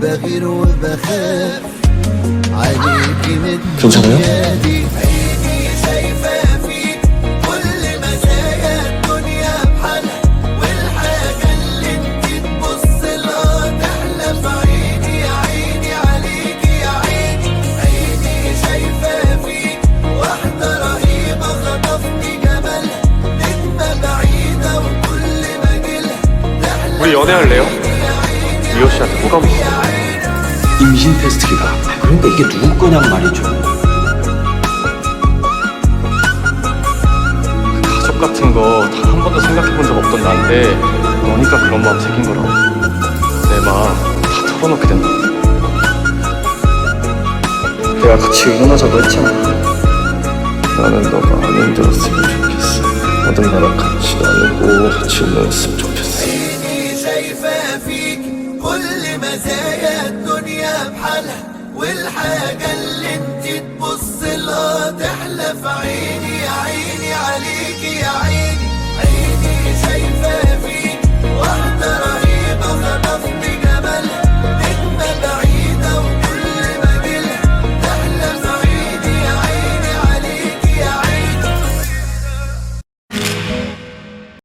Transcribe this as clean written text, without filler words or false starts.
بغير وبخاف عليكي من 괜찮아요? عيني شايفة فيك كل مزايا الدنيا بحالها والحاجة اللي انت تبص لها تحلى في عيني يا عيني عليكي يا عيني عيني شايفة فيك واحدة رهيبة خطفني جمالها نجمة بعيدة وكل ما جيلها تحلى 우리 연애할래요? 미호 씨한테 호감 있어. 임신 테스트기다. 그러니까 이게 누구 거냔 말이죠. 가족 같은 거 단 한 번도 생각해 본 적 없던 나인데 너니까 그런 마음 생긴 거라고. 내 마음 다 털어놓게 된다. 내가 같이 응원하자고 했잖아. 나는 너가 안 힘들었으면 좋겠어. 모든 나랑 같이 나누고 같이 웃었으면 좋겠어. عيني شايفة فيك كل مزايا الدنيا بحالها والحاجة اللي انت تبص لها تحلى في عيني